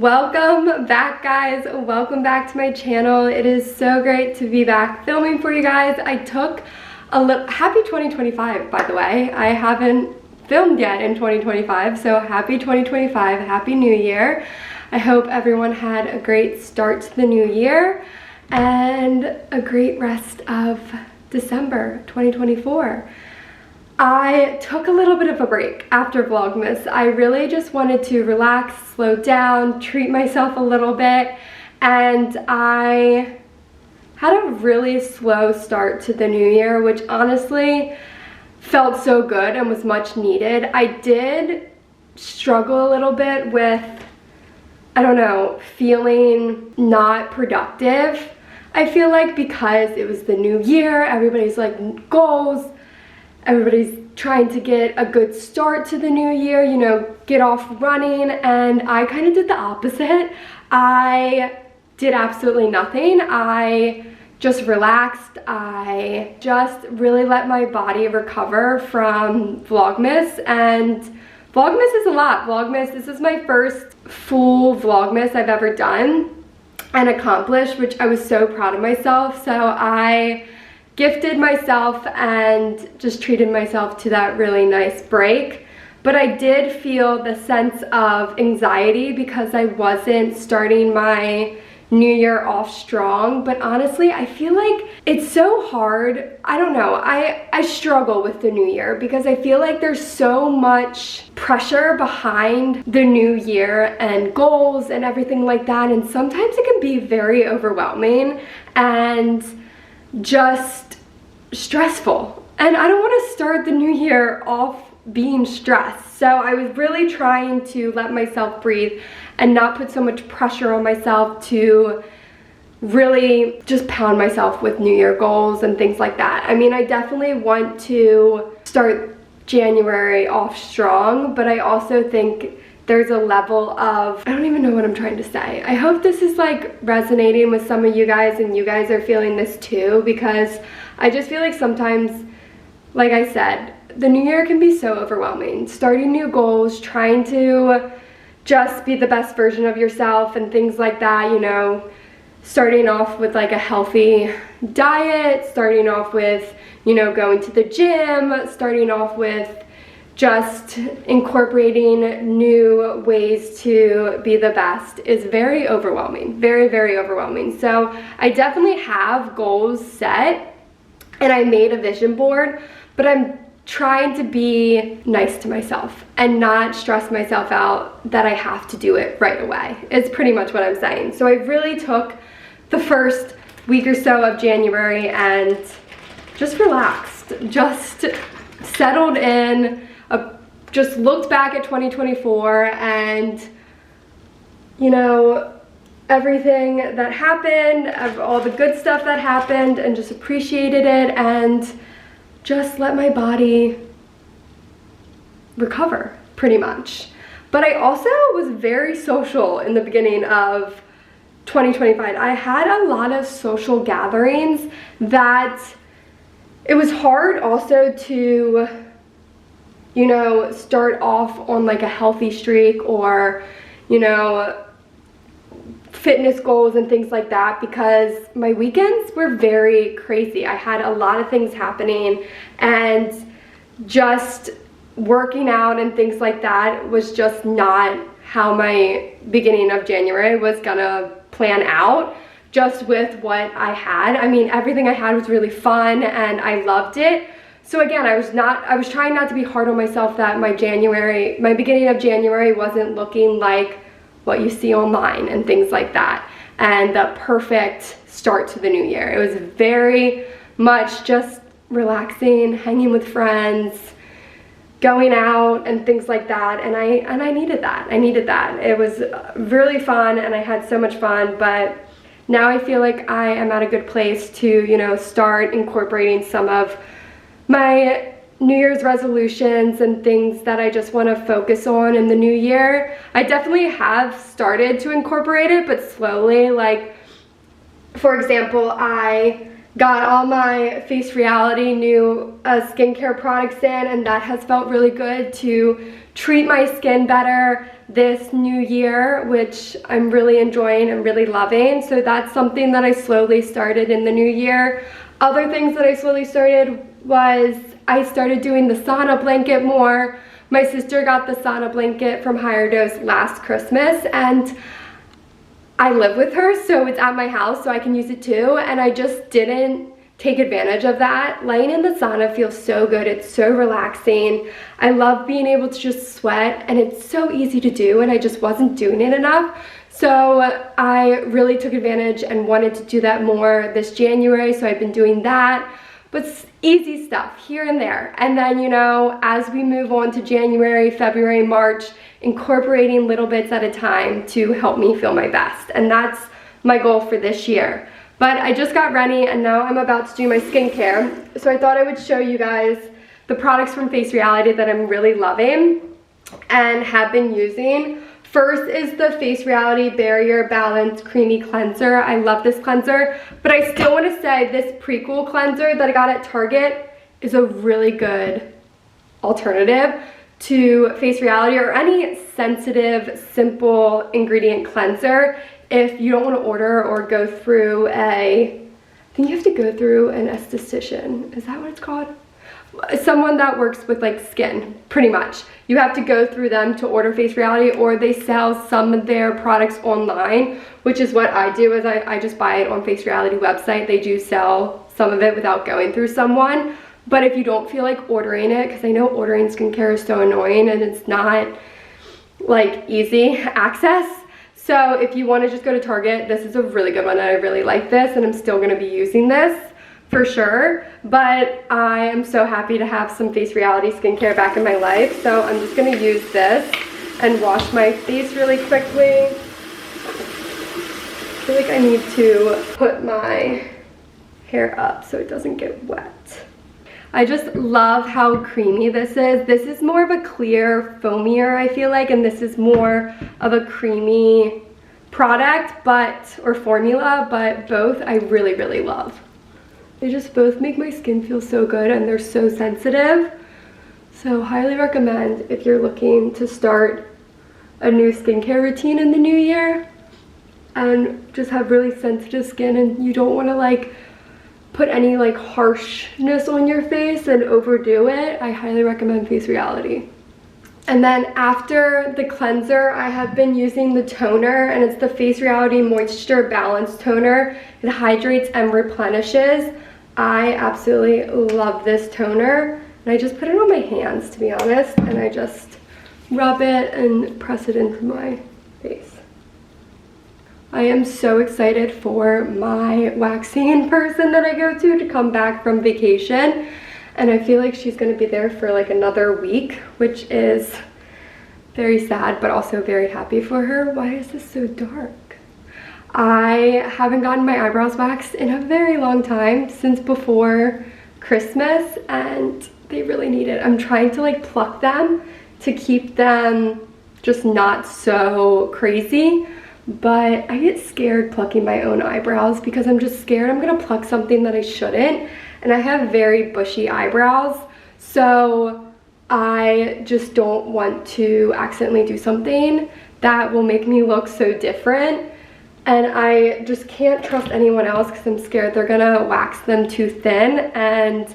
Welcome back, guys. Welcome back to my channel. It is so great to be back filming for you guys. I took a little happy 2025, by the way. I haven't filmed yet in 2025, so happy 2025, happy new year. I hope everyone had a great start to the new year and a great rest of December 2024. I took a little bit of a break after Vlogmas. I really just wanted to relax, slow down, treat myself a little bit, and I had a really slow start to the new year, which honestly felt so good and was much needed. I did struggle a little bit with, I don't know, feeling not productive. I feel like because it was the new year, everybody's like goals, everybody's trying to get a good start to the new year, you know, get off running, and I kind of did the opposite. I did absolutely nothing. I just relaxed. I just really let my body recover from Vlogmas, and Vlogmas is a lot. This is my first full Vlogmas I've ever done and accomplished, which I was so proud of myself. So I gifted myself and just treated myself to that really nice break. But I did feel the sense of anxiety because I wasn't starting my new year off strong. But honestly, I feel like it's so hard. I don't know, I struggle with the new year because I feel like there's so much pressure behind the new year and goals and everything like that, and sometimes it can be very overwhelming and just stressful, and I don't want to start the new year off being stressed. So I was really trying to let myself breathe and not put so much pressure on myself to really just pound myself with new year goals and things like that. I mean, I definitely want to start January off strong, but I also think there's a level of, I don't even know what I'm trying to say. I hope this is like resonating with some of you guys and you guys are feeling this too, because I just feel like sometimes, like I said, the new year can be so overwhelming. Starting new goals, trying to just be the best version of yourself and things like that, you know, starting off with like a healthy diet, starting off with, you know, going to the gym, starting off with just incorporating new ways to be the best is very overwhelming, very, very overwhelming. So I definitely have goals set and I made a vision board, but I'm trying to be nice to myself and not stress myself out that I have to do it right away. It's pretty much what I'm saying. So I really took the first week or so of January and just relaxed, just settled in, just looked back at 2024 and, you know, everything that happened, all the good stuff that happened, and just appreciated it and just let my body recover, pretty much. But I also was very social in the beginning of 2025. I had a lot of social gatherings that it was hard also to, you know, start off on like a healthy streak or, you know, fitness goals and things like that, because my weekends were very crazy. I had a lot of things happening, and just working out and things like that was just not how my beginning of January was gonna plan out, just with what I had. I mean, everything I had was really fun and I loved it. So again, I was trying not to be hard on myself that my beginning of January wasn't looking like what you see online and things like that, and the perfect start to the new year. It was very much just relaxing, hanging with friends, going out and things like that, and I needed that. I needed that. It was really fun and I had so much fun, but now I feel like I am at a good place to, you know, start incorporating some of my New Year's resolutions and things that I just want to focus on in the new year. I definitely have started to incorporate it, but slowly. Like, for example, I got all my Face Reality new skincare products in, and that has felt really good to treat my skin better this new year, which I'm really enjoying and really loving. So that's something that I slowly started in the new year. Other things that I slowly started was I started doing the sauna blanket more. My sister got the sauna blanket from Higher Dose last Christmas, and I live with her, so it's at my house, so I can use it too, and I just didn't take advantage of that. Laying in the sauna feels so good. It's so relaxing. I love being able to just sweat, and it's so easy to do, and I just wasn't doing it enough. So I really took advantage and wanted to do that more this January, so I've been doing that. But easy stuff here and there. And then, you know, as we move on to January, February, March, incorporating little bits at a time to help me feel my best. And that's my goal for this year. But I just got ready and now I'm about to do my skincare. So I thought I would show you guys the products from Face Reality that I'm really loving and have been using. First is the Face Reality Barrier Balance Creamy Cleanser. I love this cleanser, but I still want to say this Pre-Cool cleanser that I got at Target is a really good alternative to Face Reality or any sensitive, simple ingredient cleanser. If you don't want to order or go through I think you have to go through an esthetician. Is that what it's called? Someone that works with like skin, pretty much. You have to go through them to order Face Reality, or they sell some of their products online, which is what I do. Is I just buy it on Face Reality website. They do sell some of it without going through someone. But if you don't feel like ordering it, because I know ordering skincare is so annoying and it's not like easy access. So if you want to just go to Target, this is a really good one. I really like this and I'm still going to be using this for sure. But I am so happy to have some Face Reality skincare back in my life. So I'm just going to use this and wash my face really quickly. I feel like I need to put my hair up so it doesn't get wet. I just love how creamy this is. This is more of a clear, foamier, I feel like, and this is more of a creamy product, or formula, but both I really, really love. They just both make my skin feel so good and they're so sensitive. So highly recommend if you're looking to start a new skincare routine in the new year and just have really sensitive skin and you don't want to like put any like harshness on your face and overdo it. I highly recommend Face Reality. And then after the cleanser, I have been using the toner, and it's the Face Reality Moisture Balance Toner. It hydrates and replenishes. I absolutely love this toner, and I just put it on my hands, to be honest, and I just rub it and press it into my face. I am so excited for my waxing person that I go to come back from vacation, and I feel like she's going to be there for like another week, which is very sad but also very happy for her. Why is this so dark? I haven't gotten my eyebrows waxed in a very long time, since before Christmas, and they really need it. I'm trying to like pluck them to keep them just not so crazy. But I get scared plucking my own eyebrows because I'm just scared I'm gonna pluck something that I shouldn't. And I have very bushy eyebrows, so I just don't want to accidentally do something that will make me look so different. And I just can't trust anyone else because I'm scared they're gonna wax them too thin and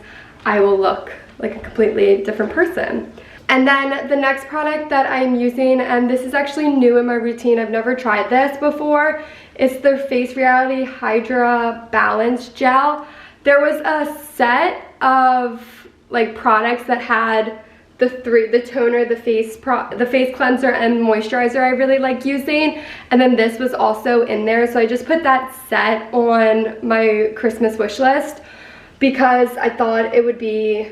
I will look like a completely different person. And then the next product that I'm using, and this is actually new in my routine, I've never tried this before, it's the Face Reality Hydra Balance Gel. There was a set of like products that had the toner, the face cleanser, and moisturizer I really like using, and then this was also in there, so I just put that set on my Christmas wish list because I thought it would be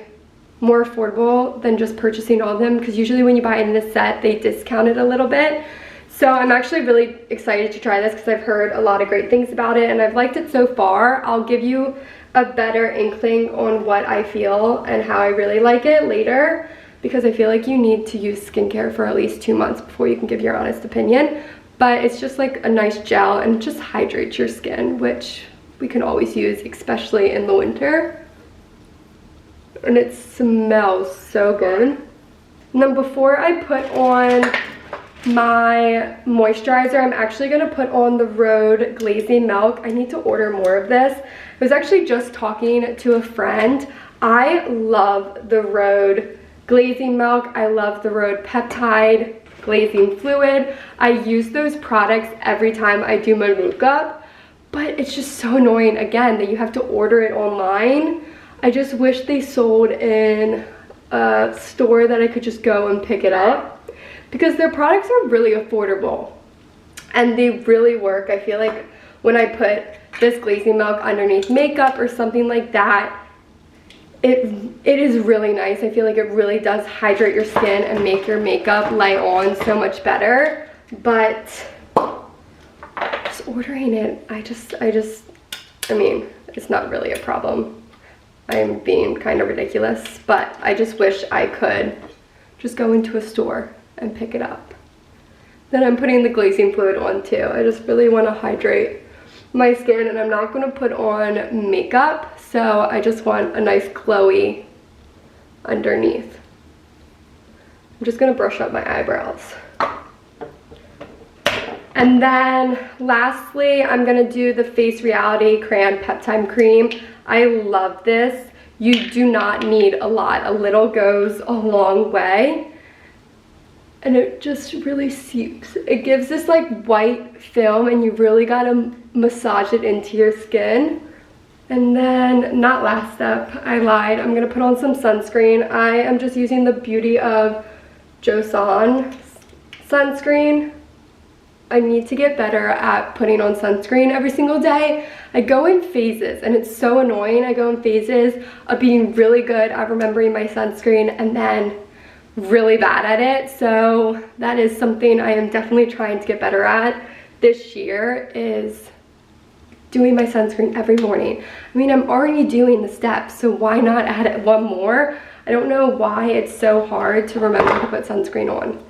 more affordable than just purchasing all of them, because usually when you buy it in this set they discount it a little bit. So I'm actually really excited to try this because I've heard a lot of great things about it and I've liked it so far. I'll give you a better inkling on what I feel and how I really like it later, because I feel like you need to use skincare for at least 2 months before you can give your honest opinion. But it's just like a nice gel and it just hydrates your skin, which we can always use, especially in the winter. And it smells so good. And then before I put on my moisturizer, I'm actually gonna put on the Rhode Glazing Milk. I need to order more of this. I was actually just talking to a friend. I love the Rhode Glazing Milk. I love the Rhode Peptide Glazing Fluid. I use those products every time I do my makeup, but it's just so annoying, again, that you have to order it online. I just wish they sold in a store that I could just go and pick it up, because their products are really affordable and they really work. I feel like when I put this glazing milk underneath makeup or something like that, it is really nice. I feel like it really does hydrate your skin and make your makeup lay on so much better. But just ordering it, I mean, it's not really a problem. I am being kind of ridiculous, but I just wish I could just go into a store and pick it up. Then I'm putting the glazing fluid on too. I just really want to hydrate my skin, and I'm not going to put on makeup, so I just want a nice glowy underneath. I'm just going to brush up my eyebrows. And then lastly, I'm going to do the Face Reality Crayon Peptide Cream. I love this. You do not need a lot. A little goes a long way. And it just really seeps. It gives this like white film, and you really gotta massage it into your skin. And then, not last step, I lied. I'm gonna put on some sunscreen. I am just using the Beauty of Joseon sunscreen. I need to get better at putting on sunscreen every single day. I go in phases, and it's so annoying. I go in phases of being really good at remembering my sunscreen and then really bad at it. So that is something I am definitely trying to get better at this year, is doing my sunscreen every morning. I mean, I'm already doing the steps, so why not add one more? I don't know why it's so hard to remember to put sunscreen on.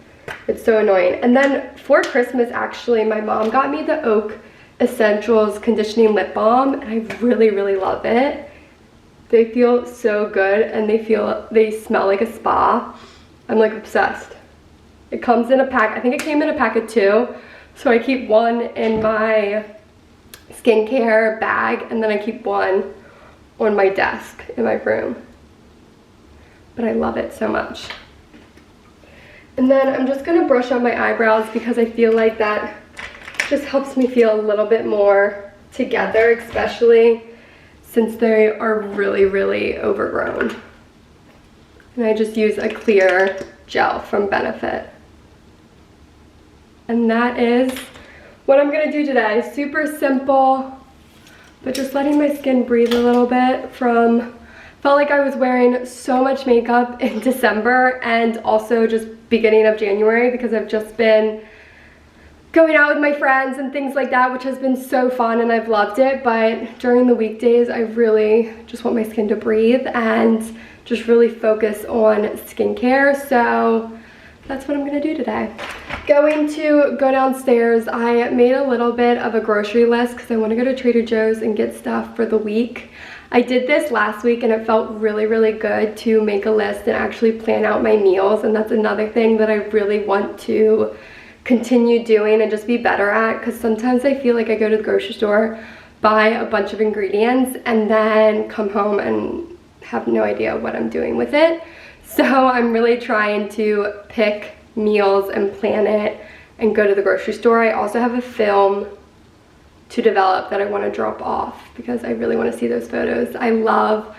It's so annoying. And then for Christmas, actually, my mom got me the Oak Essentials Conditioning Lip Balm, and I really, really love it. They feel so good, and they smell like a spa. I'm like obsessed. It comes in a pack. I think it came in a pack of 2. So I keep one in my skincare bag, and then I keep one on my desk in my room. But I love it so much. And then I'm just gonna brush on my eyebrows, because I feel like that just helps me feel a little bit more together, especially since they are really, really overgrown. And I just use a clear gel from Benefit. And that is what I'm gonna do today. Super simple, but just letting my skin breathe a little bit. Felt like I was wearing so much makeup in December, and also just beginning of January, because I've just been going out with my friends and things like that, which has been so fun and I've loved it. But during the weekdays, I really just want my skin to breathe and just really focus on skincare. So that's what I'm gonna do today. Going to go downstairs. I made a little bit of a grocery list because I want to go to Trader Joe's and get stuff for the week. I did this last week, and it felt really, really good to make a list and actually plan out my meals. And that's another thing that I really want to continue doing and just be better at, because sometimes I feel like I go to the grocery store, buy a bunch of ingredients, and then come home and have no idea what I'm doing with it. So I'm really trying to pick meals and plan it and go to the grocery store. I also have a film to develop that I want to drop off, because I really want to see those photos. I love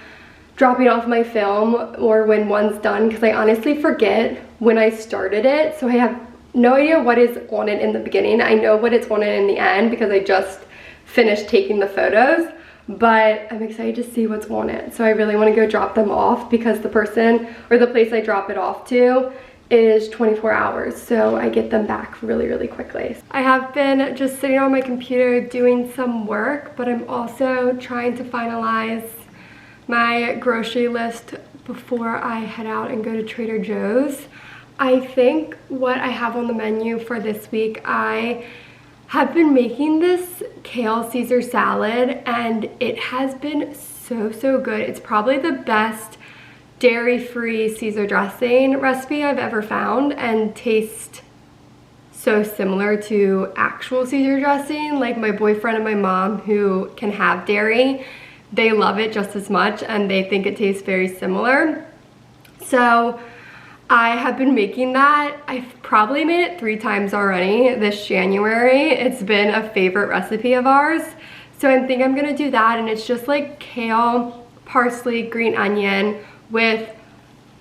dropping off my film, or when one's done, because I honestly forget when I started it. So I have no idea what is on it in the beginning. I know what it's on it in the end because I just finished taking the photos, but I'm excited to see what's on it. So I really want to go drop them off, because the person or the place I drop it off to is 24 hours, so I get them back really, really quickly. I have been just sitting on my computer doing some work, but I'm also trying to finalize my grocery list before I head out and go to Trader Joe's. I think what I have on the menu for this week, I have been making this kale Caesar salad, and it has been so, so good. It's probably the best dairy-free Caesar dressing recipe I've ever found, and tastes so similar to actual Caesar dressing. Like my boyfriend and my mom, who can have dairy, they love it just as much and they think it tastes very similar. So I have been making that. I've probably made it 3 times already this January. It's been a favorite recipe of ours. So I think I'm gonna do that, and it's just like kale, parsley, green onion with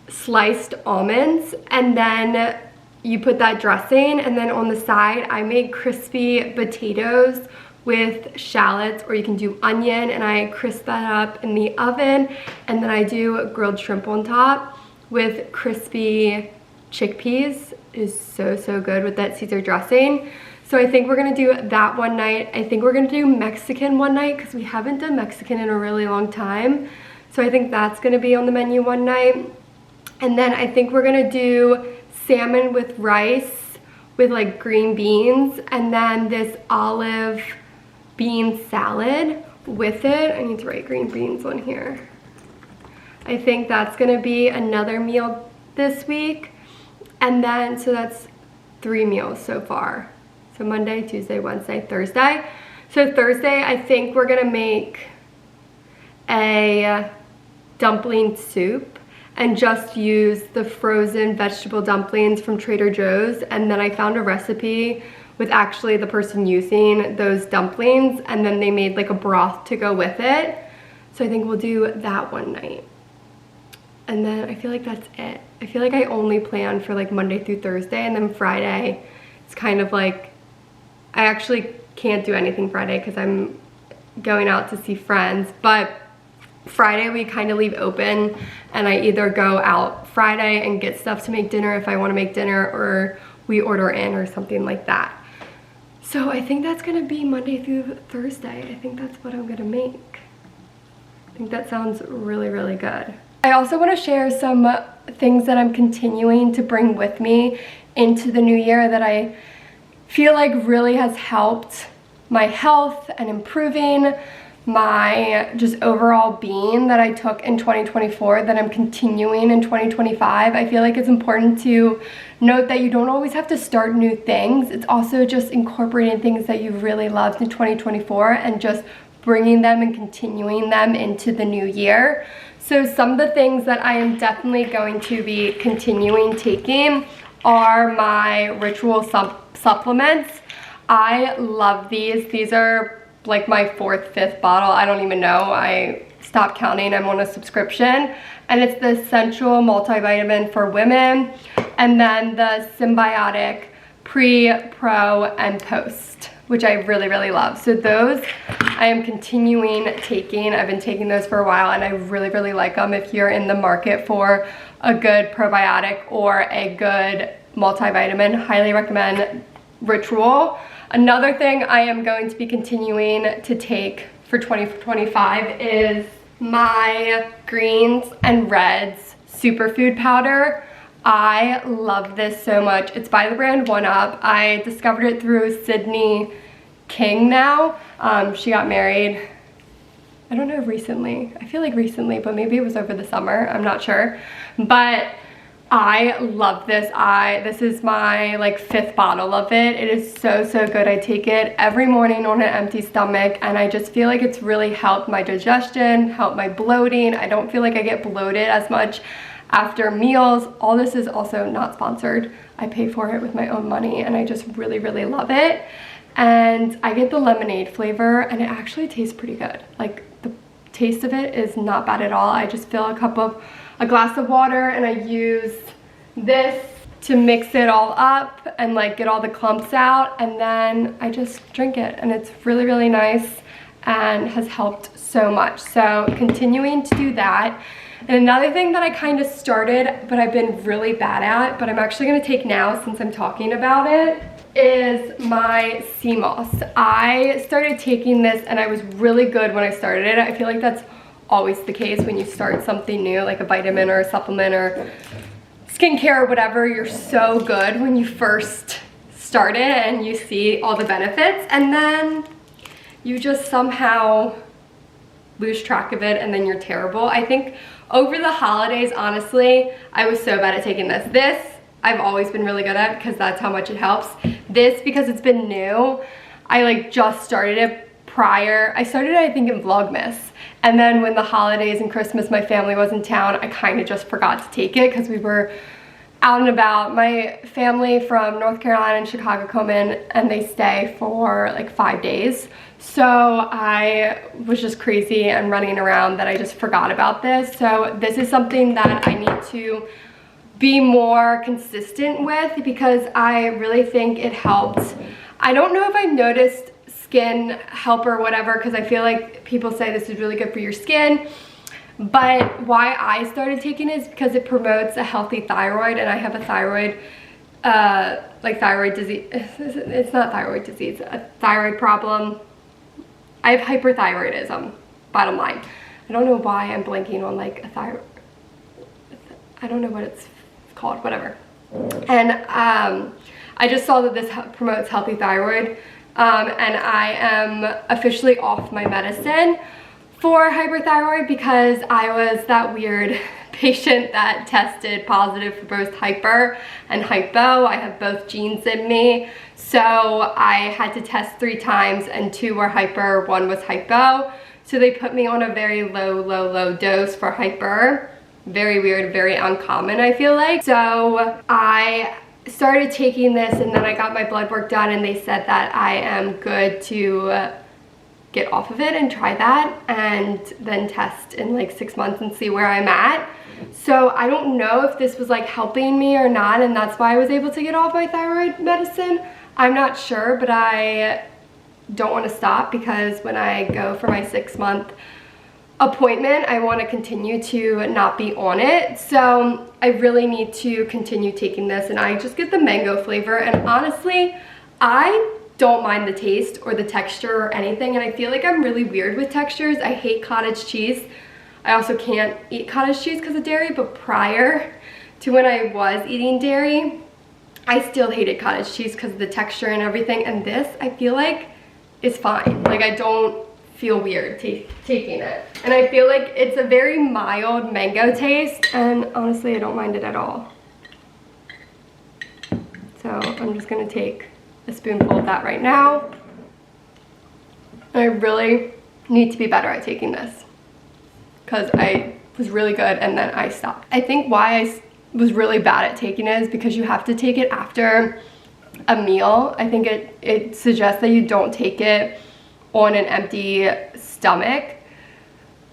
sliced almonds, and then you put that dressing, and then on the side I made crispy potatoes with shallots, or you can do onion, and I crisp that up in the oven, and then I do grilled shrimp on top with crispy chickpeas. It is so, so good with that Caesar dressing. So I think we're gonna do that one night. I think we're gonna do Mexican one night because we haven't done Mexican in a really long time. So I think that's gonna be on the menu one night. And then I think we're gonna do salmon with rice with like green beans, and then this olive bean salad with it. I need to write green beans on here. I think that's gonna be another meal this week. And then, so that's 3 meals so far. So Monday, Tuesday, Wednesday, Thursday. So Thursday, I think we're gonna make a dumpling soup and just use the frozen vegetable dumplings from Trader Joe's. And then I found a recipe with actually the person using those dumplings, and then they made like a broth to go with it. So I think we'll do that one night. And then I feel like that's it. I feel like I only plan for like Monday through Thursday, and then Friday, it's kind of like, I actually can't do anything Friday because I'm going out to see friends, but Friday we kind of leave open, and I either go out Friday and get stuff to make dinner if I want to make dinner, or we order in or something like that. So I think that's gonna be Monday through Thursday. I think that's what I'm gonna make. I think that sounds really, really good. I also want to share some things that I'm continuing to bring with me into the new year that I feel like really has helped my health and improving my just overall being that I took in 2024 that I'm continuing in 2025. I feel like it's important to note that you don't always have to start new things. It's also just incorporating things that you really loved in 2024 and just bringing them and continuing them into the new year. So some of the things that I am definitely going to be continuing taking are my ritual supplements. I love these. These are like my 4th, 5th bottle. I don't even know. I stopped counting. I'm on a subscription. And it's the Essential Multivitamin for Women, and then the Symbiotic Pre, Pro, and Post, which I really, really love. So those I am continuing taking. I've been taking those for a while, and I really, really like them. If you're in the market for a good probiotic or a good multivitamin, highly recommend Ritual. Another thing I am going to be continuing to take for 2025 is my greens and reds superfood powder. I love this so much. It's by the brand 1UP. I discovered it through Sydney King now. She got married, I don't know, recently. I feel like recently, but maybe it was over the summer. I'm not sure. But I love this. This is my like 5th bottle of it. It is so, so good. I take it every morning on an empty stomach, and I just feel like it's really helped my digestion, helped my bloating. I don't feel like I get bloated as much after meals. All this is also not sponsored. I pay for it with my own money, and I just really, really love it. And I get the lemonade flavor, and it actually tastes pretty good. Like, the taste of it is not bad at all. I just fill a glass of water, and I use this to mix it all up and like get all the clumps out, and then I just drink it, and it's really, really nice and has helped so much. So continuing to do that. And another thing that I kind of started, but I've been really bad at, but I'm actually gonna take now since I'm talking about it, is my sea moss. I started taking this, and I was really good when I started it. I feel like that's always the case when you start something new, like a vitamin or a supplement or skincare or whatever. You're so good when you first start it and you see all the benefits, and then you just somehow lose track of it and then you're terrible. I think over the holidays, honestly, I was so bad at taking this. This, I've always been really good at because that's how much it helps. This, because it's been new, I like just started it prior. I started it, I think, in Vlogmas. And then when the holidays and Christmas, my family was in town, I kind of just forgot to take it because we were out and about. My family from North Carolina and Chicago come in and they stay for like 5 days. So I was just crazy and running around that I just forgot about this. So this is something that I need to be more consistent with because I really think it helps. I don't know if I've noticed skin help or whatever, because I feel like people say this is really good for your skin. But why I started taking it is because it promotes a healthy thyroid, and I have a thyroid, like thyroid disease. It's not thyroid disease, a thyroid problem. I have hyperthyroidism, bottom line. I don't know why I'm blanking on like a thyroid. I don't know what it's called, whatever. And I just saw that this promotes healthy thyroid, and I am officially off my medicine for hyperthyroid because I was that weird patient that tested positive for both hyper and hypo. I have both genes in me, so I had to test 3 times and 2 were hyper, 1 was hypo. So they put me on a very low dose for hyper. Very weird, very uncommon, I feel like. So I started taking this, and then I got my blood work done, and they said that I am good to get off of it and try that and then test in like 6 months and see where I'm at. So I don't know if this was like helping me or not, and that's why I was able to get off my thyroid medicine. I'm not sure, but I don't want to stop because when I go for my 6-month appointment, I want to continue to not be on it. So I really need to continue taking this, and I just get the mango flavor, and honestly, I don't mind the taste or the texture or anything, and I feel like I'm really weird with textures. I hate cottage cheese. I also can't eat cottage cheese because of dairy, but prior to when I was eating dairy, I still hated cottage cheese because of the texture and everything, and this, I feel like, is fine. Like, I don't feel weird taking it. And I feel like it's a very mild mango taste, and honestly, I don't mind it at all. So I'm just gonna take a spoonful of that right now. I really need to be better at taking this because I was really good and then I stopped. I think why I was really bad at taking it is because you have to take it after a meal. I think it suggests that you don't take it on an empty stomach,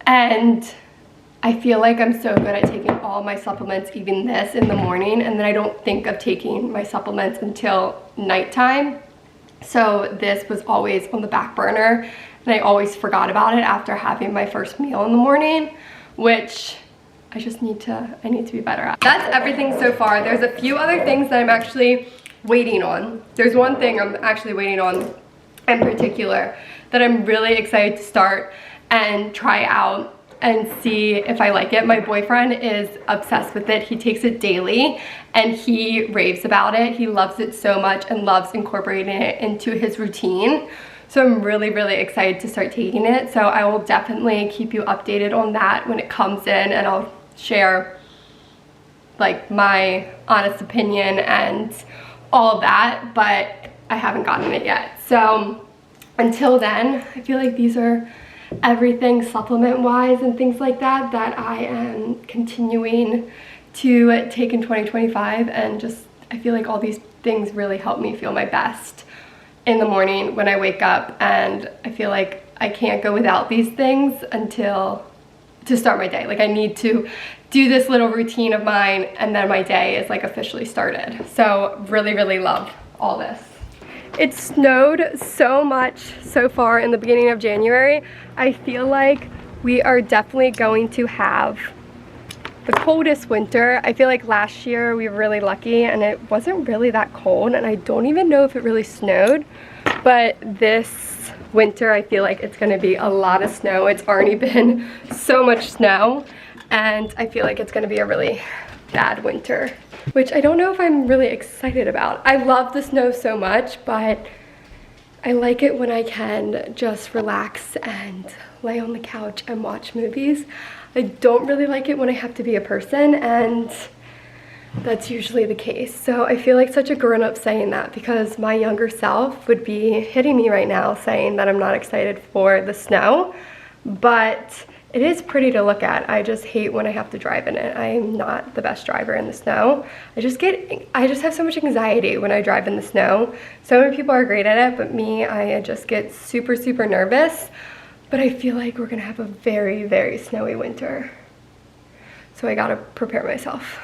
and I feel like I'm so good at taking all my supplements, even this, in the morning, and then I don't think of taking my supplements until nighttime. So this was always on the back burner, and I always forgot about it after having my first meal in the morning, which I need to be better at. That's everything so far. There's a few other things that I'm actually waiting on. There's one thing I'm actually waiting on in particular that I'm really excited to start and try out and see if I like it. My boyfriend is obsessed with it. He takes it daily and he raves about it. He loves it so much and loves incorporating it into his routine. So I'm really excited to start taking it. So I will definitely keep you updated on that when it comes in, and I'll share like my honest opinion and all of that, but I haven't gotten it yet. So until then, I feel like these are everything supplement wise and things like that that I am continuing to take in 2025, and just I feel like all these things really help me feel my best in the morning when I wake up, and I feel like I can't go without these things to start my day. Like, I need to do this little routine of mine and then my day is like officially started. So really love all this. It snowed so much so far in the beginning of January. I feel like we are definitely going to have the coldest winter. I feel like last year we were really lucky and it wasn't really that cold, and I don't even know if it really snowed, but this winter I feel like it's gonna be a lot of snow. It's already been so much snow, and I feel like it's gonna be a really bad winter, which I don't know if I'm really excited about. I love the snow so much, but I like it when I can just relax and lay on the couch and watch movies. I don't really like it when I have to be a person, and that's usually the case. So I feel like such a grown-up saying that, because my younger self would be hitting me right now saying that I'm not excited for the snow, but it is pretty to look at. I just hate when I have to drive in it. I am not the best driver in the snow. I just have so much anxiety when I drive in the snow. So many people are great at it, but me, I just get super, super nervous. But I feel like we're gonna have a very, very snowy winter. So I gotta prepare myself.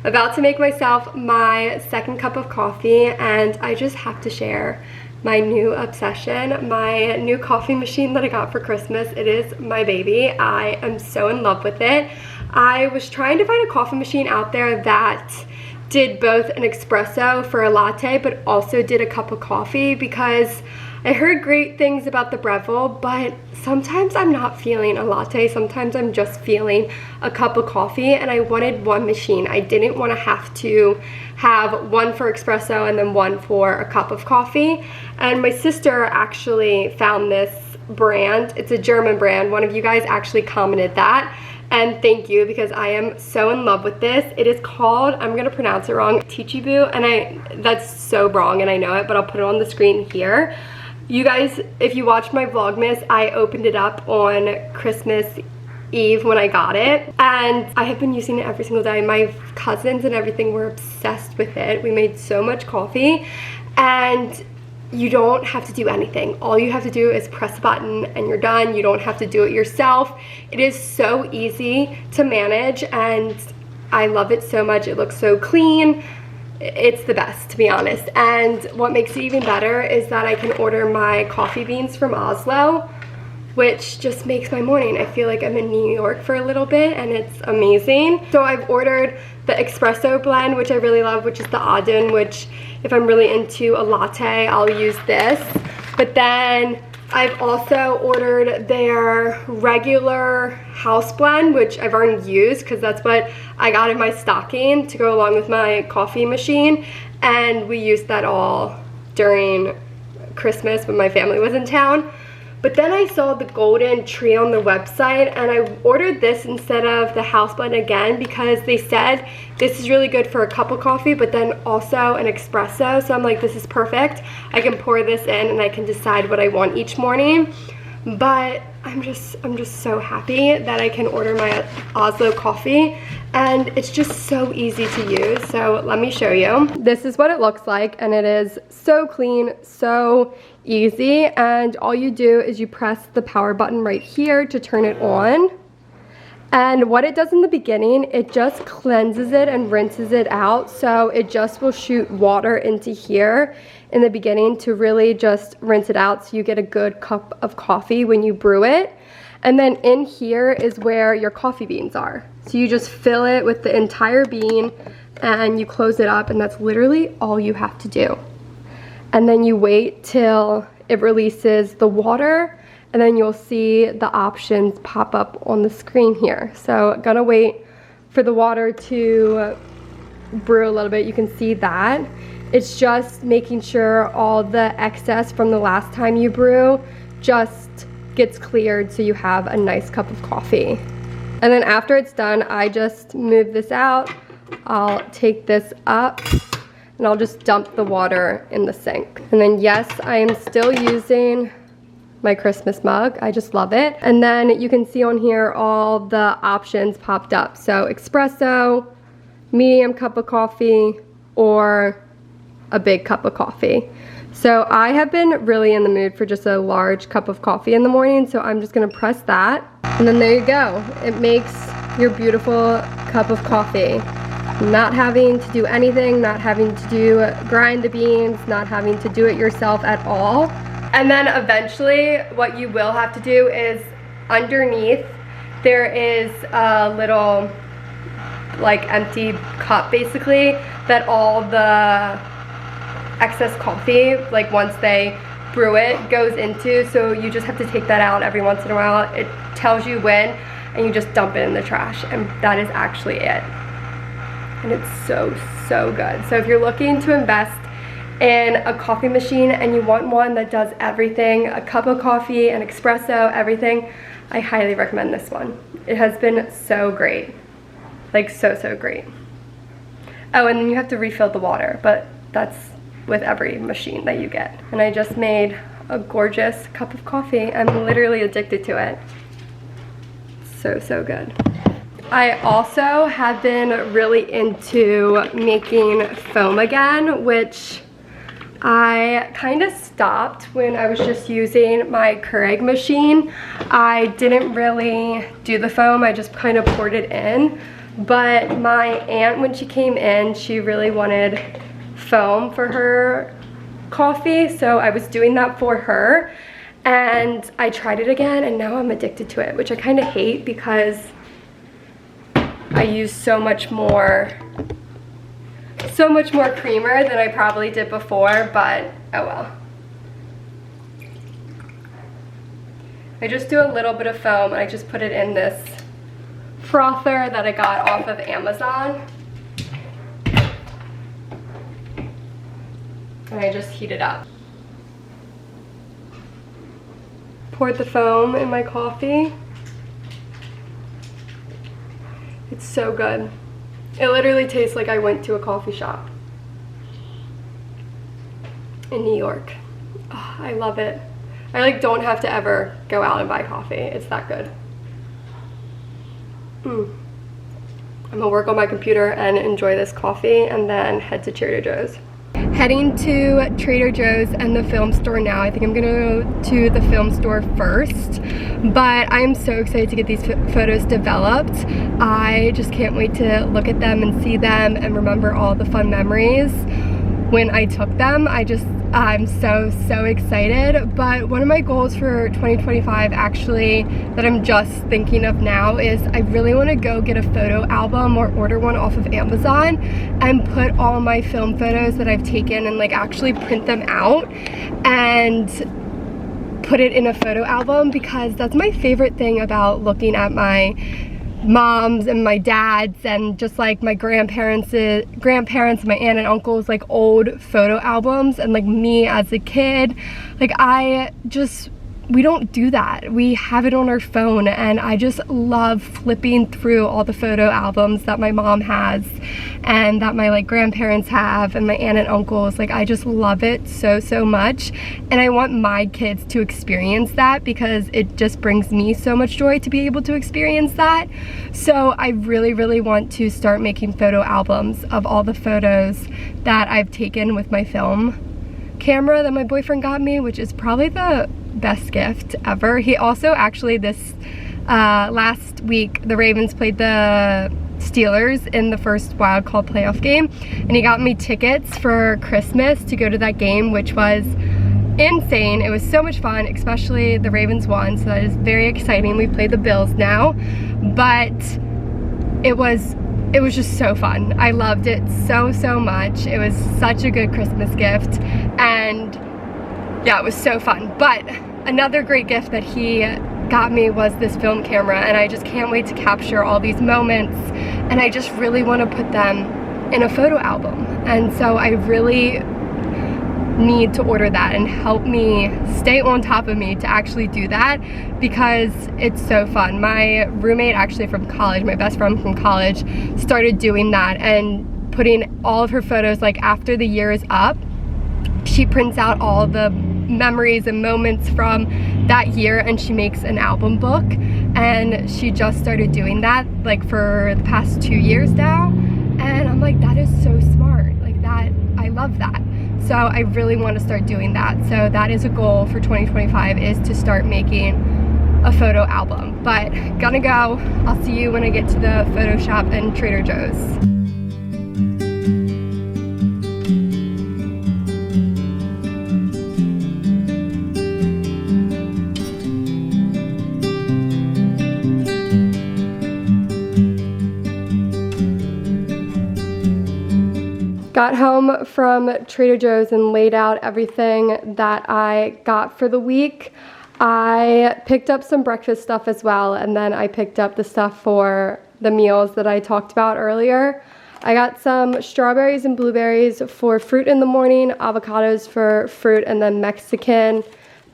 About to make myself my second cup of coffee, and I just have to share my new obsession, my new coffee machine that I got for Christmas. It is my baby. I am so in love with it. I was trying to find a coffee machine out there that did both an espresso for a latte, but also did a cup of coffee, because I heard great things about the Breville, but sometimes I'm not feeling a latte. Sometimes I'm just feeling a cup of coffee, and I wanted one machine. I didn't want to have one for espresso and then one for a cup of coffee. And my sister actually found this brand. It's a German brand. One of you guys actually commented that, and thank you, because I am so in love with this. It is called, I'm gonna pronounce it wrong, Tichibu, and that's so wrong and I know it, but I'll put it on the screen here. You guys, if you watched my Vlogmas, I opened it up on Christmas Eve when I got it, and I have been using it every single day. My cousins and everything were obsessed with it. We made so much coffee, and you don't have to do anything. All you have to do is press a button and you're done. You don't have to do it yourself. It is so easy to manage, and I love it so much. It looks so clean. It's the best, to be honest. And what makes it even better is that I can order my coffee beans from Oslo, which just makes my morning. I feel like I'm in New York for a little bit, and it's amazing. So I've ordered the espresso blend, which I really love, which is the Adun, which if I'm really into a latte, I'll use this. But then I've also ordered their regular house blend, which I've already used because that's what I got in my stocking to go along with my coffee machine. And we used that all during Christmas when my family was in town. But then I saw the golden tree on the website, and I ordered this instead of the house blend again, because they said this is really good for a cup of coffee, but then also an espresso. So I'm like, this is perfect. I can pour this in and I can decide what I want each morning. But I'm just so happy that I can order my Oslo coffee, and it's just so easy to use. So let me show you. This is what it looks like, and it is so clean, so easy, and all you do is you press the power button right here to turn it on. And what it does in the beginning, it just cleanses it and rinses it out, so it just will shoot water into here in the beginning to really just rinse it out, so you get a good cup of coffee when you brew it. And then in here is where your coffee beans are. So you just fill it with the entire bean and you close it up, and that's literally all you have to do. And then you wait till it releases the water, and then you'll see the options pop up on the screen here. So gonna wait for the water to brew a little bit. You can see that. It's just making sure all the excess from the last time you brew just gets cleared so you have a nice cup of coffee. And then after it's done, I just move this out. I'll take this up and I'll just dump the water in the sink. And then yes, I am still using my Christmas mug. I just love it. And then you can see on here all the options popped up. So espresso, medium cup of coffee, or a big cup of coffee. So I have been really in the mood for just a large cup of coffee in the morning, so I'm just gonna press that. And then there you go. It makes your beautiful cup of coffee. Not having to do anything, not having to grind the beans, not having to do it yourself at all. And then eventually what you will have to do is underneath there is a little like empty cup basically that all the excess coffee, like once they brew it, goes into. So you just have to take that out every once in a while. It tells you when, and you just dump it in the trash, and that is actually it. And it's so, so good. So if you're looking to invest in a coffee machine and you want one that does everything, a cup of coffee, an espresso, everything, I highly recommend this one. It has been so great. Like so great. Oh, and then you have to refill the water, but that's with every machine that you get. And I just made a gorgeous cup of coffee. I'm literally addicted to it. So good. I also have been really into making foam again, which I kind of stopped when I was just using my Keurig machine. I didn't really do the foam, I just kind of poured it in. But my aunt, when she came in, she really wanted foam for her coffee, so I was doing that for her. And I tried it again and now I'm addicted to it, which I kind of hate because I use so much more creamer than I probably did before, but oh well. I just do a little bit of foam and I just put it in this frother that I got off of Amazon. And I just heat it up. Poured the foam in my coffee. It's so good. It literally tastes like I went to a coffee shop in New York. Oh, I love it. I like don't have to ever go out and buy coffee. It's that good. I'm gonna work on my computer and enjoy this coffee and then head to Trader Joe's. Heading to Trader Joe's and the film store now. I think I'm gonna go to the film store first, but I'm so excited to get these photos developed. I just can't wait to look at them and see them and remember all the fun memories when I took them. I'm so excited. But one of my goals for 2025 actually that I'm just thinking of now is I really want to go get a photo album or order one off of Amazon and put all my film photos that I've taken and like actually print them out and put it in a photo album, because that's my favorite thing about looking at my moms and my dads and just like my grandparents, my aunt and uncles, like old photo albums, and like me as a kid. Like we don't do that. We have it on our phone, and I just love flipping through all the photo albums that my mom has and that my like grandparents have and my aunt and uncles. Like I just love it so much, and I want my kids to experience that because it just brings me so much joy to be able to experience that. So I really want to start making photo albums of all the photos that I've taken with my film camera that my boyfriend got me, which is probably the best gift ever. He also actually this last week the Ravens played the Steelers in the first Wild Call playoff game, and he got me tickets for Christmas to go to that game, which was insane. It was so much fun, especially the Ravens won, so that is very exciting. We play the Bills now, but it was just so fun. I loved it so much. It was such a good Christmas gift, and yeah, it was so fun. But another great gift that he got me was this film camera, and I just can't wait to capture all these moments, and I just really want to put them in a photo album. And so I really need to order that, and help me stay on top of me to actually do that, because it's so fun. My roommate actually from college, my best friend from college, started doing that and putting all of her photos, like after the year is up, she prints out all the memories and moments from that year and she makes an album book. And she just started doing that like for the past 2 years now, and I'm like, that is so smart. Like that, I love that. So I really want to start doing that. So that is a goal for 2025, is to start making a photo album. But gonna go. I'll see you when I get to the photo shop in Trader Joe's. Got home from Trader Joe's and laid out everything that I got for the week. I picked up some breakfast stuff as well, and then I picked up the stuff for the meals that I talked about earlier. I got some strawberries and blueberries for fruit in the morning, avocados for fruit, and then Mexican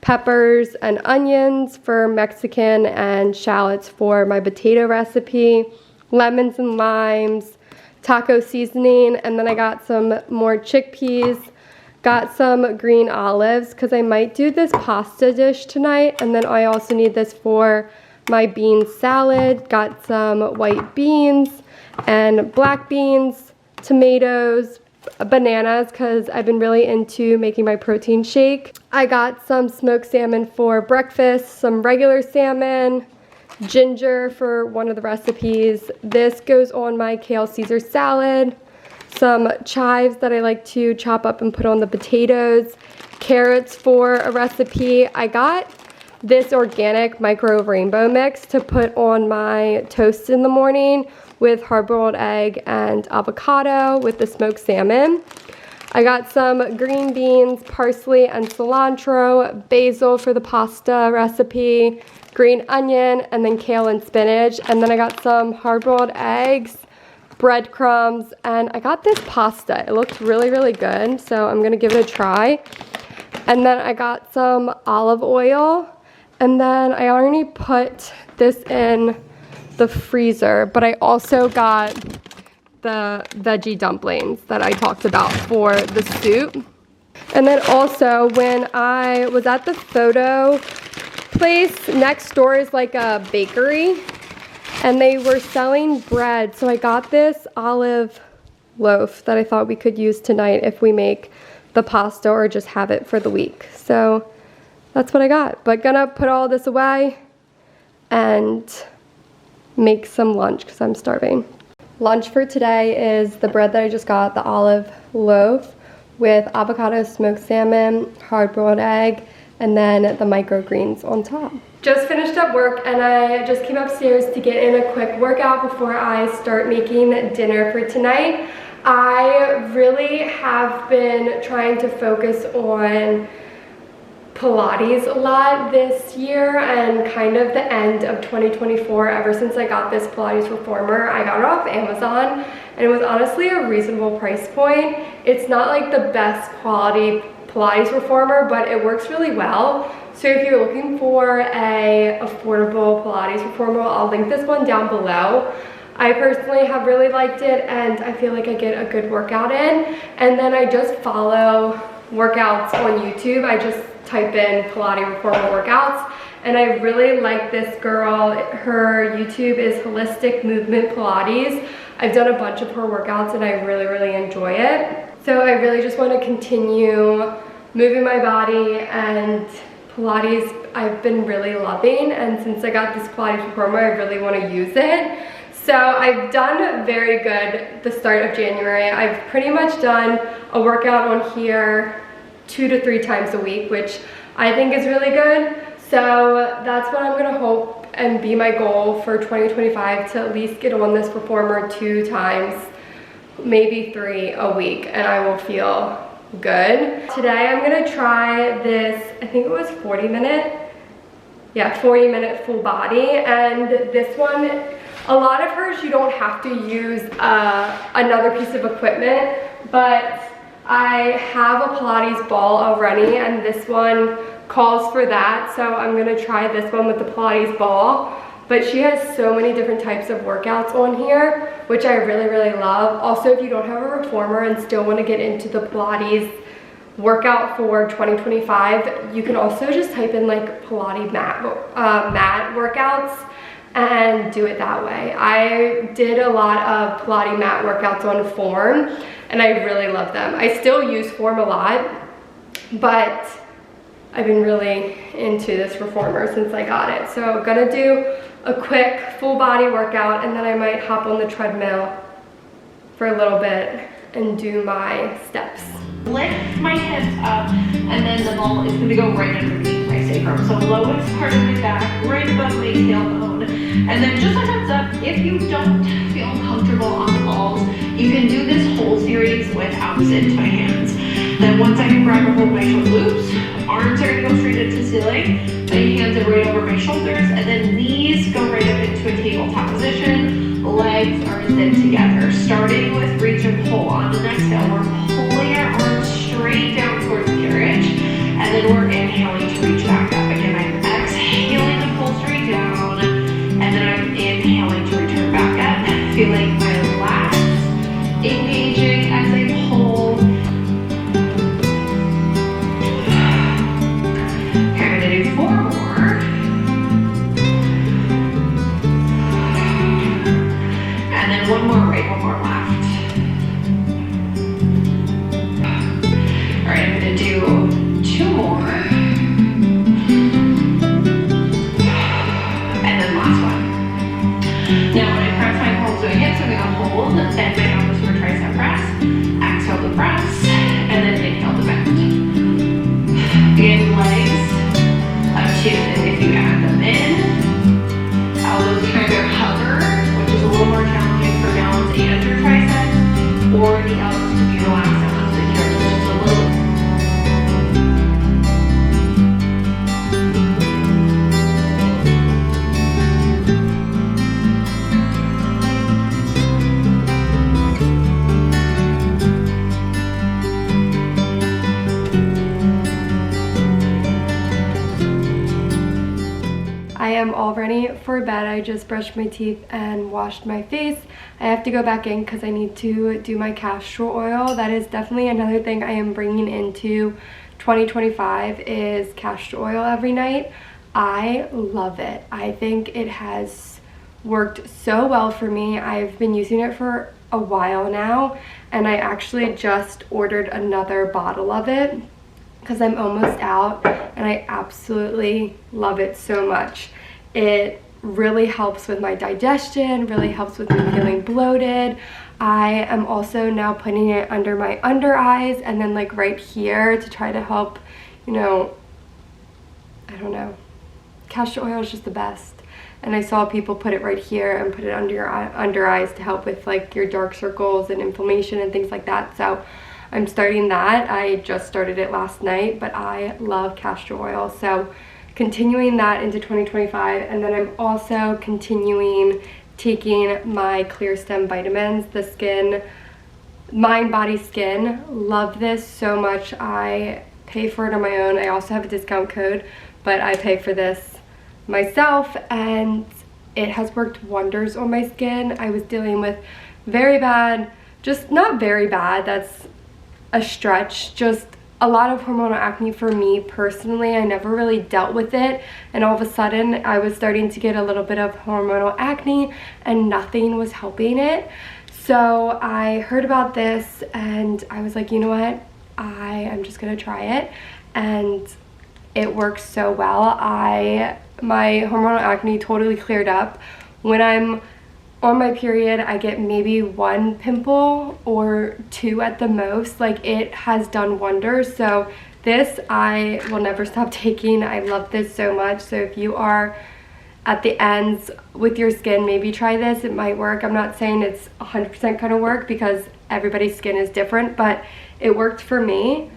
peppers and onions for Mexican, and shallots for my potato recipe, lemons and limes, taco seasoning, and then I got some more chickpeas, got some green olives because I might do this pasta dish tonight, and then I also need this for my bean salad. Got some white beans and black beans, tomatoes, bananas because I've been really into making my protein shake. I got some smoked salmon for breakfast, some regular salmon, ginger for one of the recipes. This goes on my kale Caesar salad, some chives that I like to chop up and put on the potatoes, carrots for a recipe. I got this organic micro rainbow mix to put on my toast in the morning with hard-boiled egg and avocado with the smoked salmon. I got some green beans, parsley and cilantro, basil for the pasta recipe, green onion, and then kale and spinach. And then I got some hard-boiled eggs, breadcrumbs, and I got this pasta. It looks really, really good, so I'm gonna give it a try. And then I got some olive oil, and then I already put this in the freezer, but I also got the veggie dumplings that I talked about for the soup. And then also when I was at the photo place, next door is like a bakery, and they were selling bread, so I got this olive loaf that I thought we could use tonight if we make the pasta or just have it for the week. So that's what I got, but gonna put all this away and make some lunch because I'm starving. Lunch for today is the bread that I just got, the olive loaf with avocado, smoked salmon, hard-boiled egg, and then the microgreens on top. Just finished up work and I just came upstairs to get in a quick workout before I start making dinner for tonight. I really have been trying to focus on Pilates a lot this year and kind of the end of 2024. Ever since I got this Pilates reformer, I got it off Amazon and it was honestly a reasonable price point. It's not like the best quality Pilates reformer, but it works really well. So if you're looking for a affordable Pilates reformer, I'll link this one down below. I personally have really liked it and I feel like I get a good workout in. And then I just follow workouts on YouTube. I just type in Pilates reformer workouts and I really like this girl. Her YouTube is Holistic Movement Pilates. I've done a bunch of her workouts and I really, really enjoy it. So I really just want to continue moving my body, and Pilates I've been really loving, and since I got this Pilates reformer, I really want to use it. So I've done very good the start of January. I've pretty much done a workout on here 2 to 3 times a week, which I think is really good. So that's what I'm gonna hope and be my goal for 2025, to at least get on this reformer 2 times, maybe 3 a week, and I will feel good. Today I'm gonna try this, I think it was 40 minute full body, and this one, a lot of hers you don't have to use another piece of equipment, but I have a Pilates ball already and this one calls for that, so I'm gonna try this one with the Pilates ball. But she has so many different types of workouts on here, which I really, really love. Also, if you don't have a reformer and still want to get into the Pilates workout for 2025, you can also just type in like Pilates mat workouts and do it that way. I did a lot of Pilates mat workouts on Form and I really love them. I still use Form a lot, but I've been really into this reformer since I got it. So I'm gonna do a quick full body workout and then I might hop on the treadmill for a little bit and do my steps. Lift my hips up and then the ball is going to go right underneath my sacrum. So lowest part of my back, right above my tailbone. And then just a heads up, if you don't feel comfortable on the balls, you can do this whole series with opposite my hands. Then once I can grab a hold of my shoulder loops, arms are going to go straight into the ceiling, my hands are right over my shoulders, and then knees go right up into a tabletop position, legs are zipped together. Starting with hold, bend my elbows for tricep press, exhale to press, and then inhale to bend. Again, legs up to, if you add them in, elbows kind of hover, which is a little more challenging for balance and your triceps, or the elbows can be relaxed out onto the hips, just a little. I am all ready for bed. I just brushed my teeth and washed my face. I have to go back in because I need to do my castor oil. That is definitely another thing I am bringing into 2025 is castor oil every night. I love it. I think it has worked so well for me. I've been using it for a while now, and I actually just ordered another bottle of it because I'm almost out, and I absolutely love it so much. It really helps with my digestion, really helps with me feeling bloated. I am also now putting it under my under eyes and then like right here to try to help, you know, I don't know. Castor oil is just the best. And I saw people put it right here and put it under your under eyes to help with like your dark circles and inflammation and things like that. So I'm starting that. I just started it last night, but I love castor oil. So continuing that into 2025, and then I'm also continuing taking my Clear Stem vitamins, the skin, mind, body, skin. Love this so much. I pay for it on my own. I also have a discount code, but I pay for this myself, and it has worked wonders on my skin. I was dealing with very bad, just not very bad, that's a stretch, just a lot of hormonal acne for me personally. I never really dealt with it, and all of a sudden I was starting to get a little bit of hormonal acne and nothing was helping it. So I heard about this and I was like, you know what, I am just gonna try it, and it works so well. My hormonal acne totally cleared up. When I'm on my period, I get maybe one pimple or two at the most. Like, it has done wonders. So this I will never stop taking. I love this so much. So if you are at the ends with your skin, maybe try this. It might work. I'm not saying it's 100% gonna work because everybody's skin is different, but it worked for me.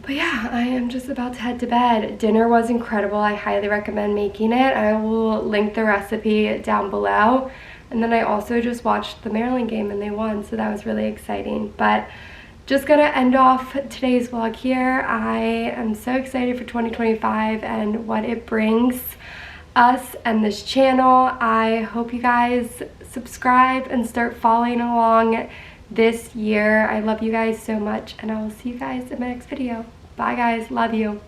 But yeah, I am just about to head to bed. Dinner was incredible. I highly recommend making it. I will link the recipe down below. And then I also just watched the Maryland game and they won, so that was really exciting. But just gonna end off today's vlog here. I am so excited for 2025 and what it brings us and this channel. I hope you guys subscribe and start following along this year. I love you guys so much, and I will see you guys in my next video. Bye guys, love you.